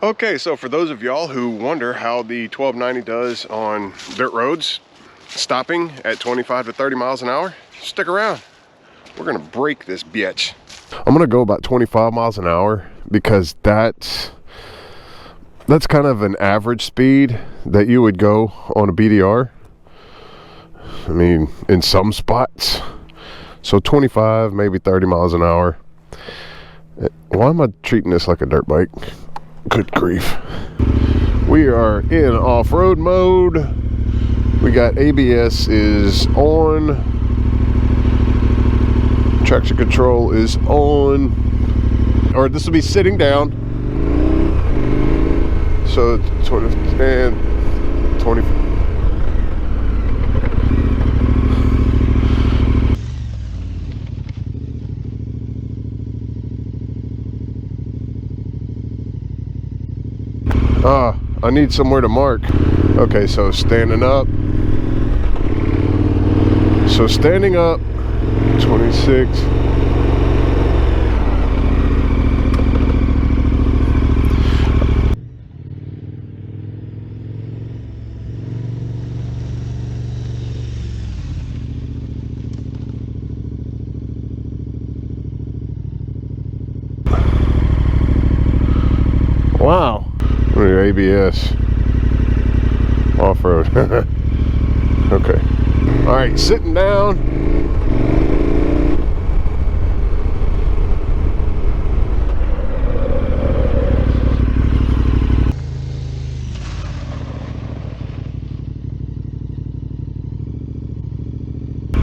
Okay, so for those of y'all who wonder how the 1290 does on dirt roads, stopping at 25 to 30 miles an hour, stick around. We're gonna break this bitch. I'm gonna go about 25 miles an hour because that's kind of an average speed that you would go on a BDR. I mean, in some spots. So 25, maybe 30 miles an hour. Why am I treating this like a dirt bike? Good grief. We are in off-road mode. We got ABS is on. Traction control is on. Or this will be sitting down. So it's sort of, and 20. I need somewhere to mark. Okay, so standing up. So standing up, 26. Wow. ABS off-road. Okay, all right, sitting down.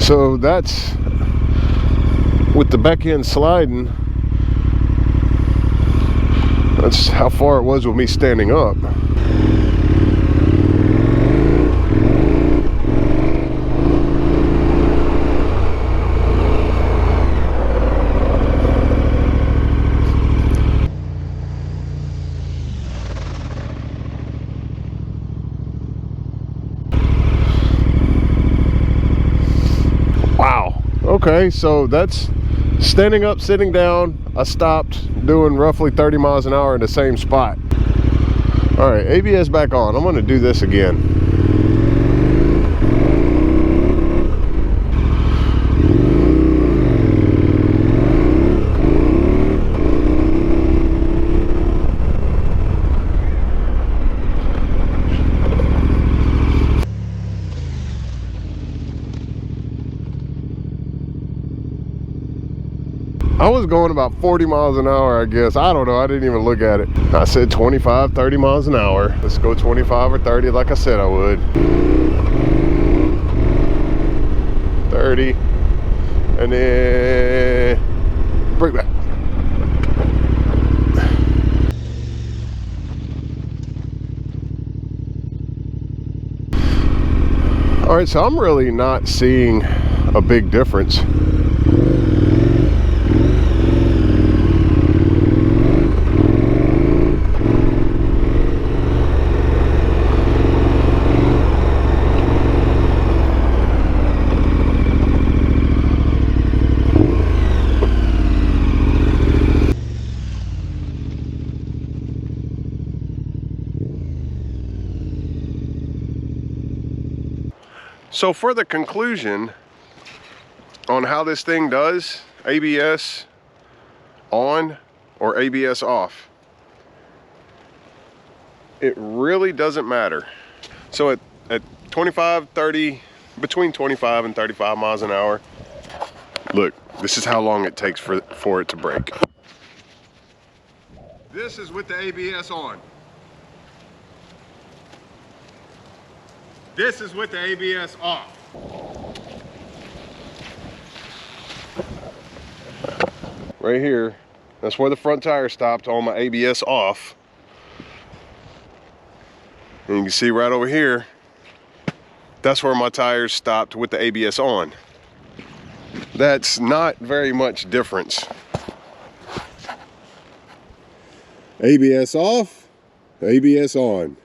So that's with the back end sliding. That's how far it was with me standing up. Wow. Okay, so that's standing up, sitting down. I stopped doing roughly 30 miles an hour in the same spot. All right, ABS back on. I'm gonna do this again. I was going about 40 miles an hour, I guess. I don't know, I didn't even look at it. I said 25, 30 miles an hour. Let's go 25 or 30 like I said I would. 30, and then brake back. All right, so I'm really not seeing a big difference. So for the conclusion on how this thing does, ABS on or ABS off, it really doesn't matter. So at 25, 30, between 25 and 35 miles an hour, look, this is how long it takes for it to brake. This is with the ABS on. This is with the ABS off. Right here, that's where the front tire stopped on my ABS off. And you can see right over here, that's where my tires stopped with the ABS on. That's not very much difference. ABS off, ABS on.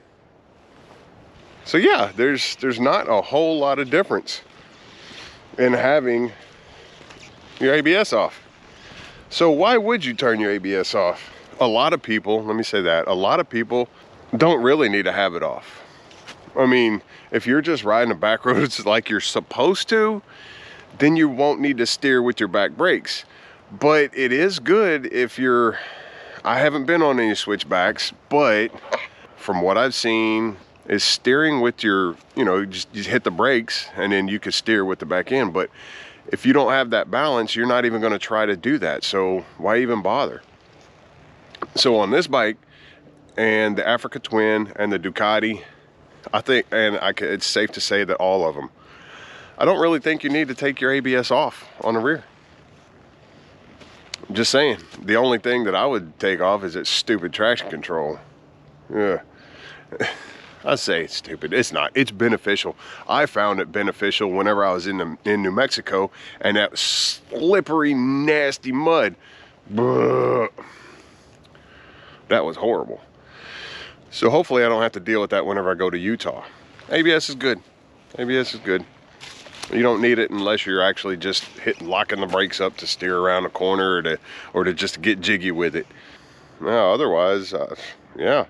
So yeah, there's not a whole lot of difference in having your ABS off. So why would you turn your ABS off? a lot of people, let me say that, a lot of people don't really need to have it off. I mean, if you're just riding the back roads like you're supposed to, then you won't need to steer with your back brakes. But it is good if you're, I haven't been on any switchbacks, but from what I've seen is steering with your, you know, just hit the brakes and then you can steer with the back end. But if you don't have that balance, you're not even going to try to do that. So why even bother? So on this bike and the Africa Twin and the Ducati, I think, and it's safe to say that all of them, I don't really think you need to take your ABS off on the rear. I'm just saying, the only thing that I would take off is its stupid traction control. Yeah, I say it's stupid. It's not. It's beneficial. I found it beneficial whenever I was in New Mexico, and that slippery, nasty mud. That was horrible. So hopefully I don't have to deal with that whenever I go to Utah. ABS is good. ABS is good. You don't need it unless you're actually just locking the brakes up to steer around a corner or to just get jiggy with it. No, otherwise, yeah.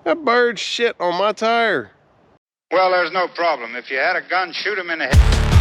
That bird shit on my tire. Well, there's no problem. If you had a gun, shoot him in the head.